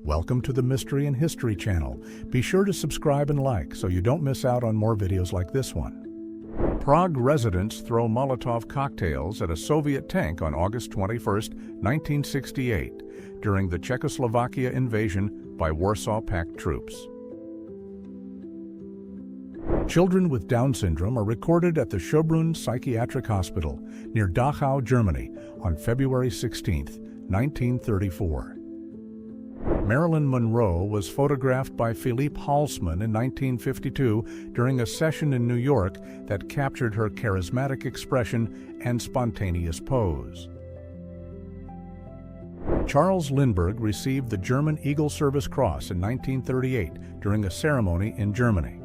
Welcome to the Mystery and History channel. Be sure to subscribe and like so you don't miss out on more videos like this one. Prague residents throw Molotov cocktails at a Soviet tank on August 21, 1968, during the Czechoslovakia invasion by Warsaw Pact troops. Children with Down syndrome are recorded at the Schönbrunn Psychiatric Hospital near Dachau, Germany, on February 16, 1934. Marilyn Monroe was photographed by Philippe Halsman in 1952 during a session in New York that captured her charismatic expression and spontaneous pose. Charles Lindbergh received the German Eagle Service Cross in 1938 during a ceremony in Germany.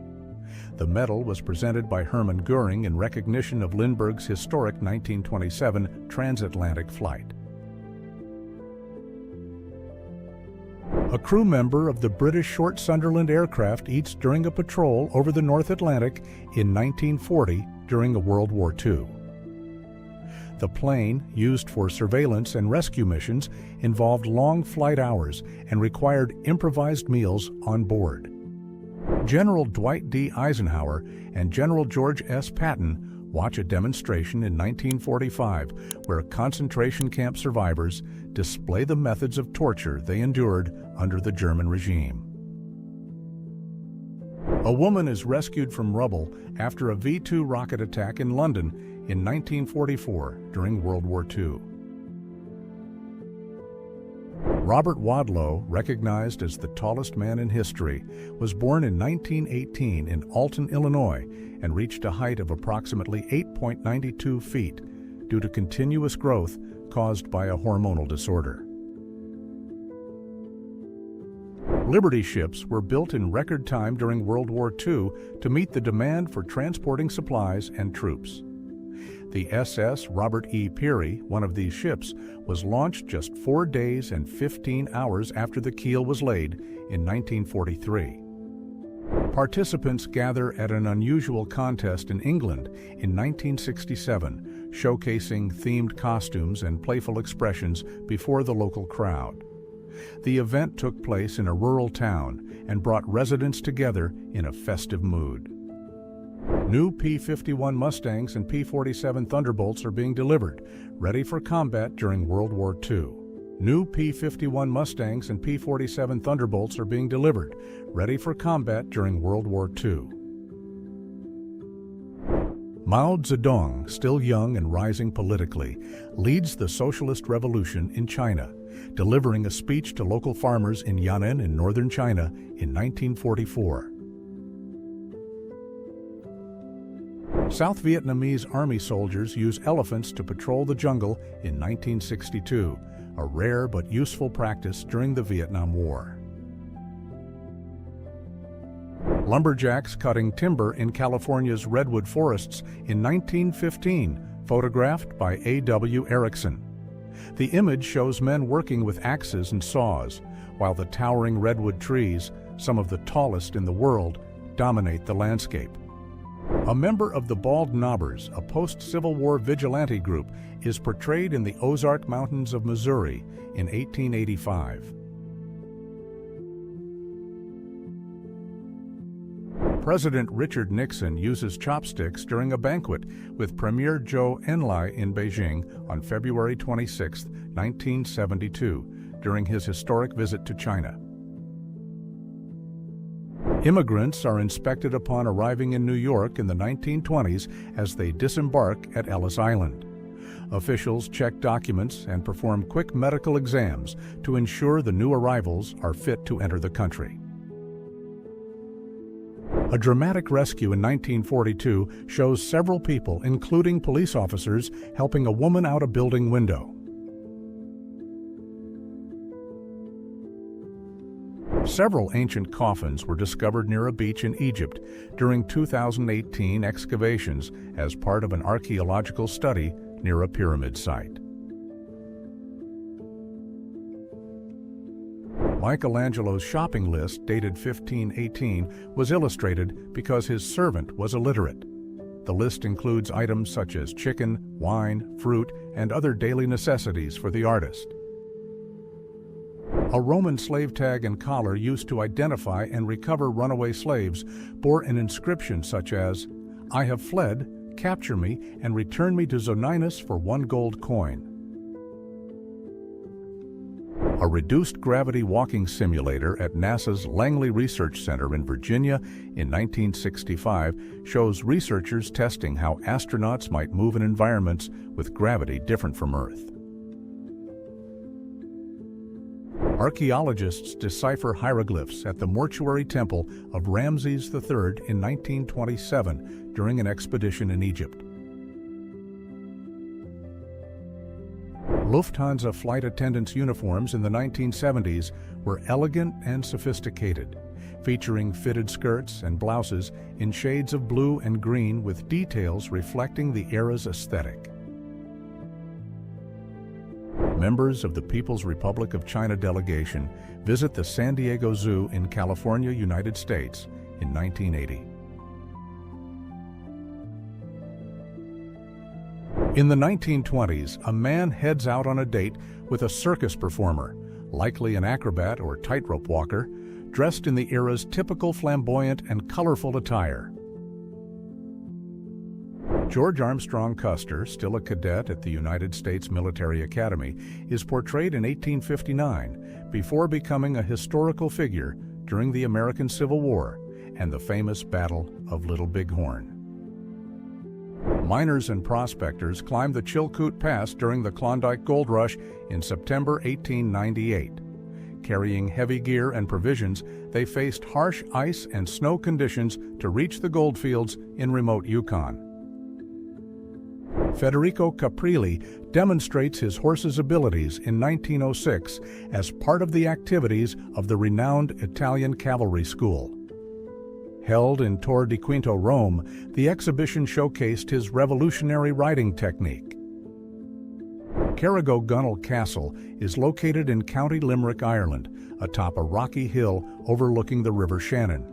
The medal was presented by Hermann Göring in recognition of Lindbergh's historic 1927 transatlantic flight. A crew member of the British Short Sunderland aircraft eats during a patrol over the North Atlantic in 1940 during World War II. The plane, used for surveillance and rescue missions, involved long flight hours and required improvised meals on board. General Dwight D. Eisenhower and General George S. Patton watch a demonstration in 1945 where concentration camp survivors display the methods of torture they endured under the German regime. A woman is rescued from rubble after a V-2 rocket attack in London in 1944 during World War II. Robert Wadlow, recognized as the tallest man in history, was born in 1918 in Alton, Illinois, and reached a height of approximately 8.92 feet due to continuous growth caused by a hormonal disorder. Liberty ships were built in record time during World War II to meet the demand for transporting supplies and troops. The SS Robert E. Peary, one of these ships, was launched just 4 days and 15 hours after the keel was laid in 1943. Participants gather at an unusual contest in England in 1967, showcasing themed costumes and playful expressions before the local crowd. The event took place in a rural town and brought residents together in a festive mood. New P-51 Mustangs and P-47 Thunderbolts are being delivered, ready for combat during World War II. New P-51 Mustangs and P-47 Thunderbolts are being delivered, ready for combat during World War II. Mao Zedong, still young and rising politically, leads the socialist revolution in China, delivering a speech to local farmers in Yan'an in northern China in 1944. South Vietnamese army soldiers use elephants to patrol the jungle in 1962, a rare but useful practice during the Vietnam War. Lumberjacks cutting timber in California's redwood forests in 1915, photographed by A.W. Erickson. The image shows men working with axes and saws, while the towering redwood trees, some of the tallest in the world, dominate the landscape. A member of the Bald Knobbers, a post-Civil War vigilante group, is portrayed in the Ozark Mountains of Missouri in 1885. President Richard Nixon uses chopsticks during a banquet with Premier Zhou Enlai in Beijing on February 26, 1972, during his historic visit to China. Immigrants are inspected upon arriving in New York in the 1920s as they disembark at Ellis Island. Officials check documents and perform quick medical exams to ensure the new arrivals are fit to enter the country. A dramatic rescue in 1942 shows several people, including police officers, helping a woman out a building window. Several ancient coffins were discovered near a beach in Egypt during 2018 excavations as part of an archaeological study near a pyramid site. Michelangelo's shopping list, dated 1518, was illustrated because his servant was illiterate. The list includes items such as chicken, wine, fruit, and other daily necessities for the artist. A Roman slave tag and collar used to identify and recover runaway slaves bore an inscription such as, "I have fled, capture me, and return me to Zoninus for 1 gold coin." A reduced gravity walking simulator at NASA's Langley Research Center in Virginia in 1965 shows researchers testing how astronauts might move in environments with gravity different from Earth. Archaeologists decipher hieroglyphs at the mortuary temple of Ramses III in 1927 during an expedition in Egypt. Lufthansa flight attendants' uniforms in the 1970s were elegant and sophisticated, featuring fitted skirts and blouses in shades of blue and green with details reflecting the era's aesthetic. Members of the People's Republic of China delegation visit the San Diego Zoo in California, United States in 1980. In the 1920s, a man heads out on a date with a circus performer, likely an acrobat or tightrope walker, dressed in the era's typical flamboyant and colorful attire. George Armstrong Custer, still a cadet at the United States Military Academy, is portrayed in 1859 before becoming a historical figure during the American Civil War and the famous Battle of Little Bighorn. Miners and prospectors climbed the Chilkoot Pass during the Klondike Gold Rush in September 1898. Carrying heavy gear and provisions, they faced harsh ice and snow conditions to reach the goldfields in remote Yukon. Federico Caprilli demonstrates his horse's abilities in 1906 as part of the activities of the renowned Italian Cavalry School. Held in Tor di Quinto, Rome, the exhibition showcased his revolutionary riding technique. Carrigogunnel Castle is located in County Limerick, Ireland, atop a rocky hill overlooking the River Shannon.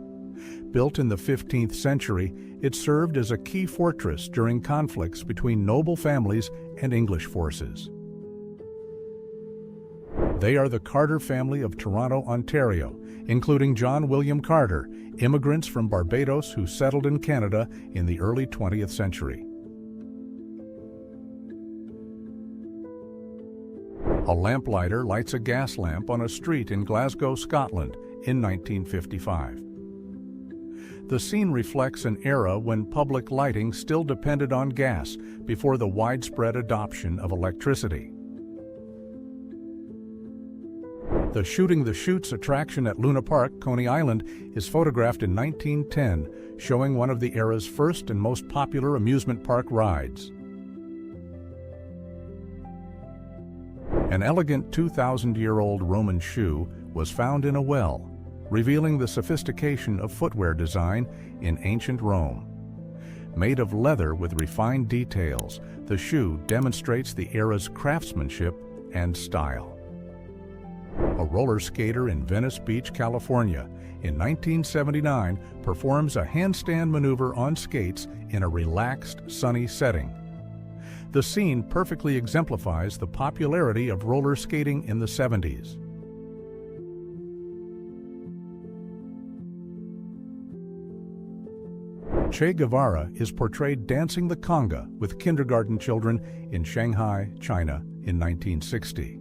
Built in the 15th century, it served as a key fortress during conflicts between noble families and English forces. They are the Carter family of Toronto, Ontario, including John William Carter, immigrants from Barbados who settled in Canada in the early 20th century. A lamplighter lights a gas lamp on a street in Glasgow, Scotland, in 1955. The scene reflects an era when public lighting still depended on gas before the widespread adoption of electricity. The Shooting the Chutes attraction at Luna Park, Coney Island, is photographed in 1910, showing one of the era's first and most popular amusement park rides. An elegant 2,000-year-old Roman shoe was found in a well, revealing the sophistication of footwear design in ancient Rome. Made of leather with refined details, the shoe demonstrates the era's craftsmanship and style. A roller skater in Venice Beach, California, in 1979 performs a handstand maneuver on skates in a relaxed, sunny setting. The scene perfectly exemplifies the popularity of roller skating in the 70s. Che Guevara is portrayed dancing the conga with kindergarten children in Shanghai, China, in 1960.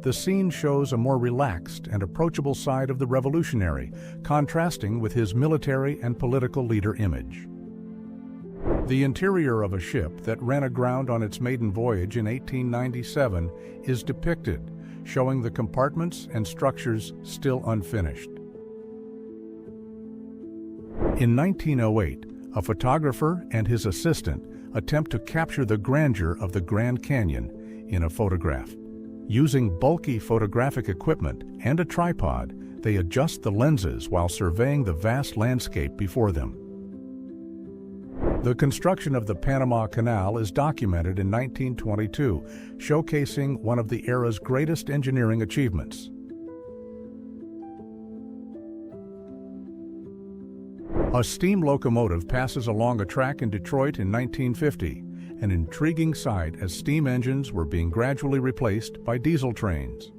The scene shows a more relaxed and approachable side of the revolutionary, contrasting with his military and political leader image. The interior of a ship that ran aground on its maiden voyage in 1897 is depicted, showing the compartments and structures still unfinished. In 1908, a photographer and his assistant attempt to capture the grandeur of the Grand Canyon in a photograph. Using bulky photographic equipment and a tripod, they adjust the lenses while surveying the vast landscape before them. The construction of the Panama Canal is documented in 1922, showcasing one of the era's greatest engineering achievements. A steam locomotive passes along a track in Detroit in 1950, an intriguing sight as steam engines were being gradually replaced by diesel trains.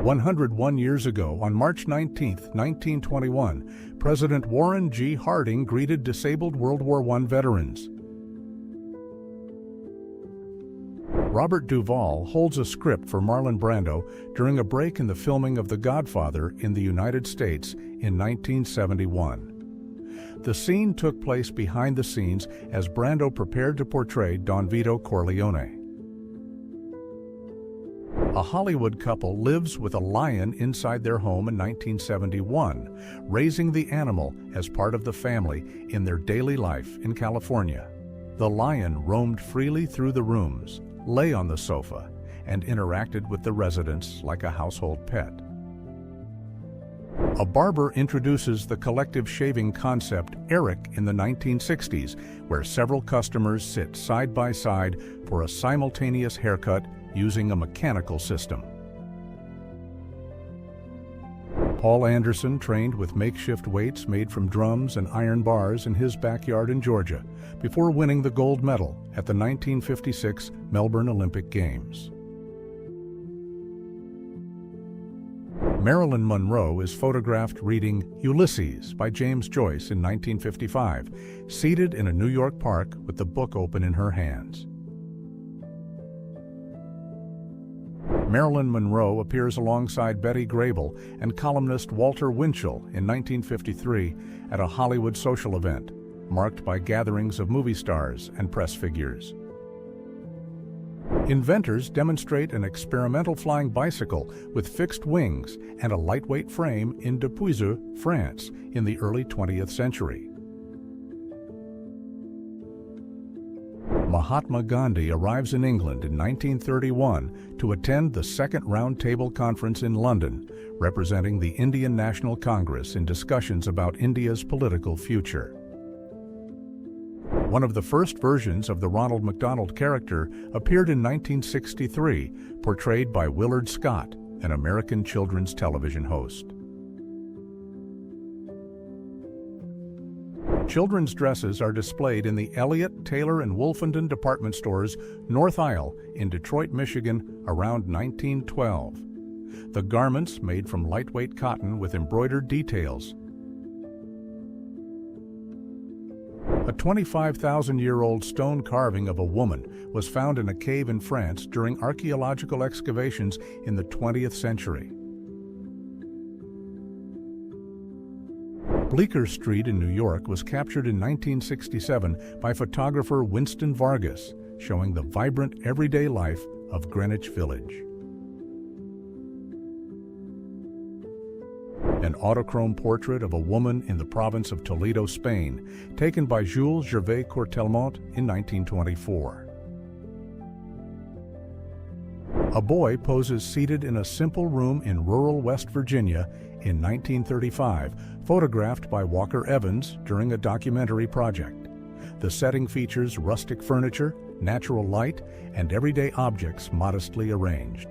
101 years ago, on March 19, 1921, President Warren G. Harding greeted disabled World War I veterans. Robert Duvall holds a script for Marlon Brando during a break in the filming of The Godfather in the United States in 1971. The scene took place behind the scenes as Brando prepared to portray Don Vito Corleone. A Hollywood couple lives with a lion inside their home in 1971, raising the animal as part of the family in their daily life in California. The lion roamed freely through the rooms, lay on the sofa, and interacted with the residents like a household pet. A barber introduces the collective shaving concept Eric in the 1960s, where several customers sit side by side for a simultaneous haircut using a mechanical system. Paul Anderson trained with makeshift weights made from drums and iron bars in his backyard in Georgia before winning the gold medal at the 1956 Melbourne Olympic Games. Marilyn Monroe is photographed reading Ulysses by James Joyce in 1955, seated in a New York park with the book open in her hands. Marilyn Monroe appears alongside Betty Grable and columnist Walter Winchell in 1953 at a Hollywood social event, marked by gatherings of movie stars and press figures. Inventors demonstrate an experimental flying bicycle with fixed wings and a lightweight frame in Depuiseux, France, in the early 20th century. Mahatma Gandhi arrives in England in 1931 to attend the Second Round Table Conference in London, representing the Indian National Congress in discussions about India's political future. One of the first versions of the Ronald McDonald character appeared in 1963, portrayed by Willard Scott, an American children's television host. Children's dresses are displayed in the Elliott, Taylor, and Wolfenden department stores North Isle in Detroit, Michigan around 1912. The garments made from lightweight cotton with embroidered details. A 25,000-year-old stone carving of a woman was found in a cave in France during archaeological excavations in the 20th century. Bleecker Street in New York was captured in 1967 by photographer Winston Vargas, showing the vibrant everyday life of Greenwich Village. An autochrome portrait of a woman in the province of Toledo, Spain, taken by Jules Gervais Courtelmont in 1924. A boy poses seated in a simple room in rural West Virginia in 1935, photographed by Walker Evans during a documentary project. The setting features rustic furniture, natural light, and everyday objects modestly arranged.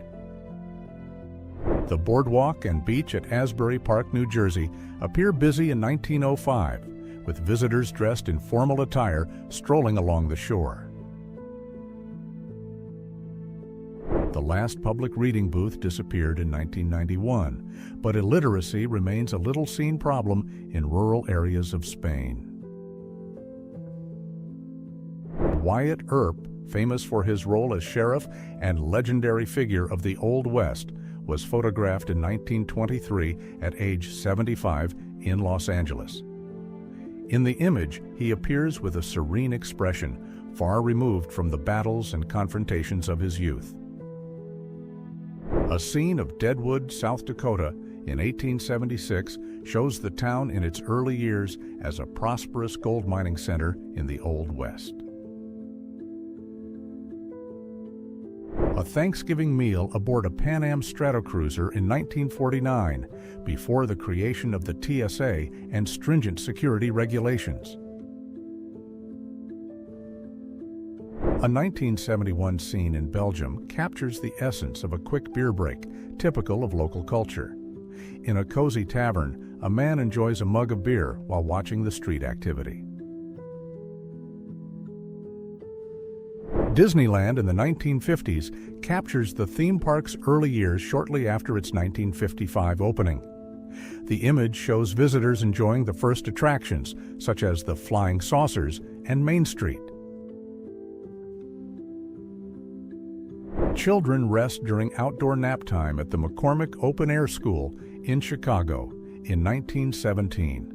The boardwalk and beach at Asbury Park, New Jersey, appear busy in 1905, with visitors dressed in formal attire strolling along the shore. The last public reading booth disappeared in 1991, but illiteracy remains a little-seen problem in rural areas of Spain. Wyatt Earp, famous for his role as sheriff and legendary figure of the Old West, was photographed in 1923 at age 75 in Los Angeles. In the image, he appears with a serene expression, far removed from the battles and confrontations of his youth. A scene of Deadwood, South Dakota, in 1876 shows the town in its early years as a prosperous gold mining center in the Old West. A Thanksgiving meal aboard a Pan Am Stratocruiser in 1949, before the creation of the TSA and stringent security regulations. A 1971 scene in Belgium captures the essence of a quick beer break, typical of local culture. In a cozy tavern, a man enjoys a mug of beer while watching the street activity. Disneyland in the 1950s captures the theme park's early years shortly after its 1955 opening. The image shows visitors enjoying the first attractions, such as the flying saucers and Main Street. Children rest during outdoor nap time at the McCormick Open Air School in Chicago in 1917.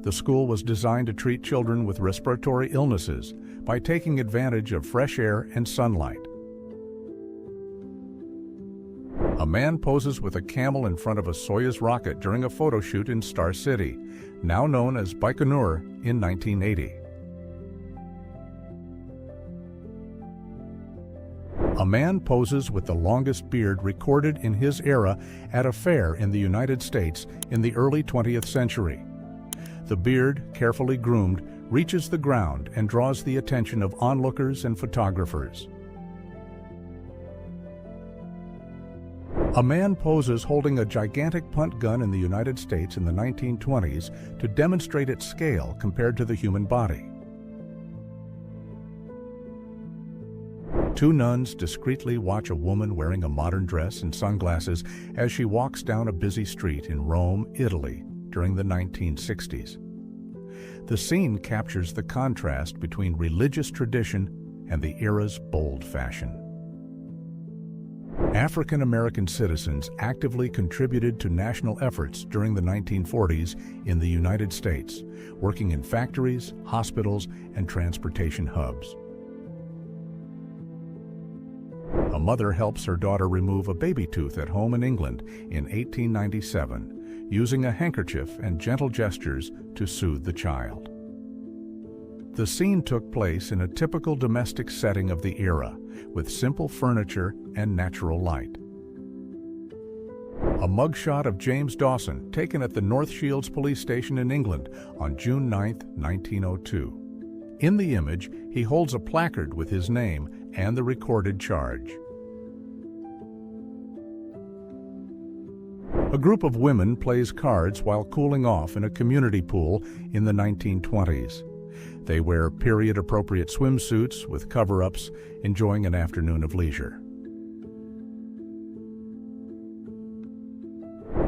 The school was designed to treat children with respiratory illnesses by taking advantage of fresh air and sunlight. A man poses with a camel in front of a Soyuz rocket during a photo shoot in Star City, now known as Baikonur, in 1980. A man poses with the longest beard recorded in his era at a fair in the United States in the early 20th century. The beard, carefully groomed, reaches the ground and draws the attention of onlookers and photographers. A man poses holding a gigantic punt gun in the United States in the 1920s to demonstrate its scale compared to the human body. Two nuns discreetly watch a woman wearing a modern dress and sunglasses as she walks down a busy street in Rome, Italy, during the 1960s. The scene captures the contrast between religious tradition and the era's bold fashion. African American citizens actively contributed to national efforts during the 1940s in the United States, working in factories, hospitals, and transportation hubs. A mother helps her daughter remove a baby tooth at home in England in 1897, using a handkerchief and gentle gestures to soothe the child. The scene took place in a typical domestic setting of the era, with simple furniture and natural light. A mugshot of James Dawson taken at the North Shields police station in England on June 9, 1902. In the image, he holds a placard with his name and the recorded charge. A group of women plays cards while cooling off in a community pool in the 1920s. They wear period-appropriate swimsuits with cover-ups, enjoying an afternoon of leisure.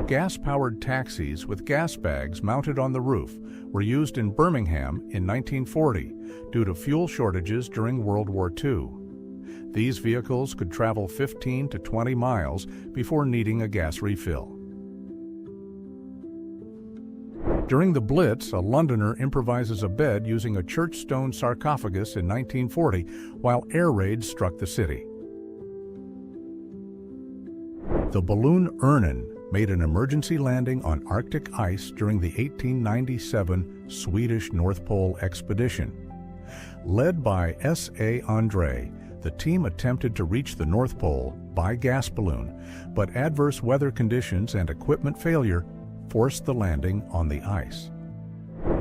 Gas-powered taxis with gas bags mounted on the roof were used in Birmingham in 1940 due to fuel shortages during World War II. These vehicles could travel 15 to 20 miles before needing a gas refill. During the Blitz, a Londoner improvises a bed using a church stone sarcophagus in 1940 while air raids struck the city. The balloon Örnen made an emergency landing on Arctic ice during the 1897 Swedish North Pole expedition. Led by S.A. André, the team attempted to reach the North Pole by gas balloon, but adverse weather conditions and equipment failure forced the landing on the ice.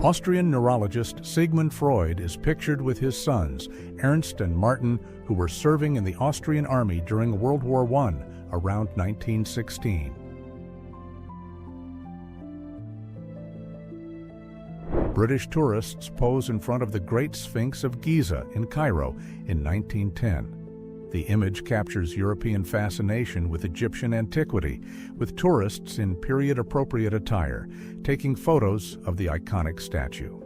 Austrian neurologist Sigmund Freud is pictured with his sons, Ernst and Martin, who were serving in the Austrian army during World War I around 1916. British tourists pose in front of the Great Sphinx of Giza in Cairo in 1910. The image captures European fascination with Egyptian antiquity, with tourists in period-appropriate attire taking photos of the iconic statue.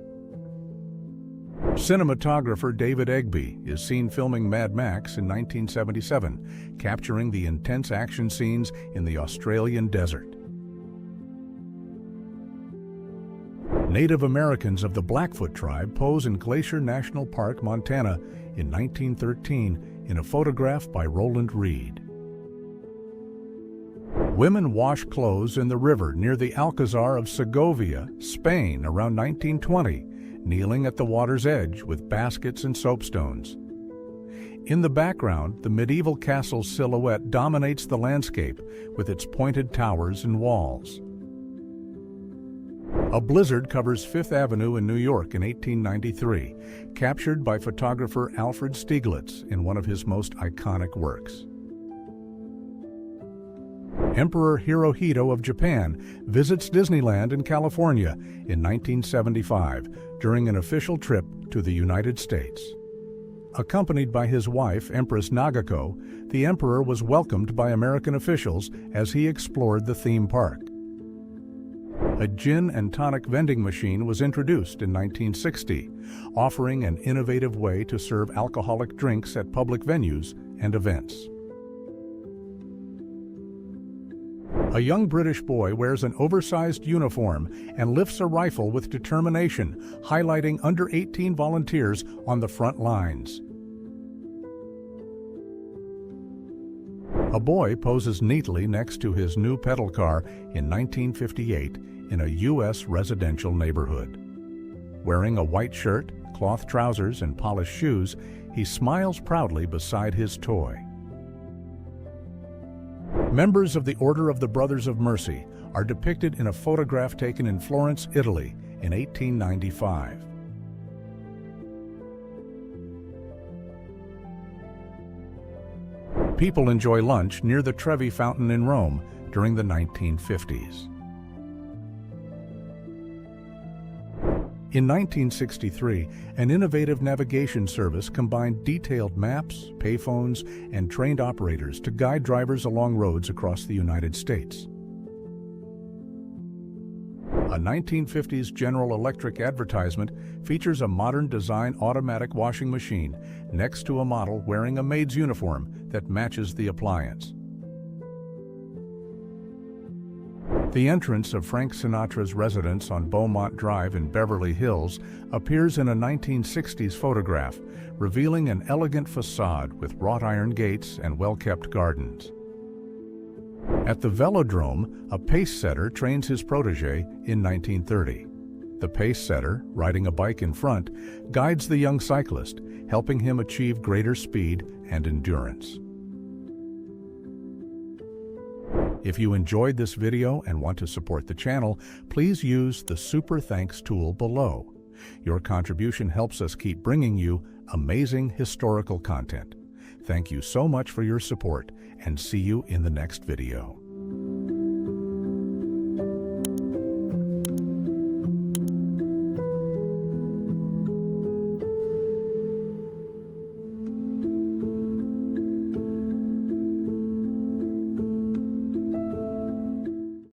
Cinematographer David Egby is seen filming Mad Max in 1977, capturing the intense action scenes in the Australian desert. Native Americans of the Blackfoot tribe pose in Glacier National Park, Montana in 1913 in a photograph by Roland Reed. Women wash clothes in the river near the Alcazar of Segovia, Spain around 1920, kneeling at the water's edge with baskets and soapstones. In the background, the medieval castle's silhouette dominates the landscape with its pointed towers and walls. A blizzard covers Fifth Avenue in New York in 1893, captured by photographer Alfred Stieglitz in one of his most iconic works. Emperor Hirohito of Japan visits Disneyland in California in 1975 during an official trip to the United States. Accompanied by his wife, Empress Nagako, the emperor was welcomed by American officials as he explored the theme park. A gin and tonic vending machine was introduced in 1960, offering an innovative way to serve alcoholic drinks at public venues and events. A young British boy wears an oversized uniform and lifts a rifle with determination, highlighting under-18 volunteers on the front lines. A boy poses neatly next to his new pedal car in 1958 in a U.S. residential neighborhood. Wearing a white shirt, cloth trousers, and polished shoes, he smiles proudly beside his toy. Members of the Order of the Brothers of Mercy are depicted in a photograph taken in Florence, Italy in 1895. People enjoy lunch near the Trevi Fountain in Rome during the 1950s. In 1963, an innovative navigation service combined detailed maps, payphones, and trained operators to guide drivers along roads across the United States. A 1950s General Electric advertisement features a modern design automatic washing machine next to a model wearing a maid's uniform that matches the appliance. The entrance of Frank Sinatra's residence on Beaumont Drive in Beverly Hills appears in a 1960s photograph, revealing an elegant facade with wrought iron gates and well-kept gardens. At the velodrome, a pace setter trains his protege in 1930. The pace setter, riding a bike in front, guides the young cyclist, helping him achieve greater speed and endurance. If you enjoyed this video and want to support the channel, please use the Super Thanks tool below. Your contribution helps us keep bringing you amazing historical content. Thank you so much for your support, and see you in the next video.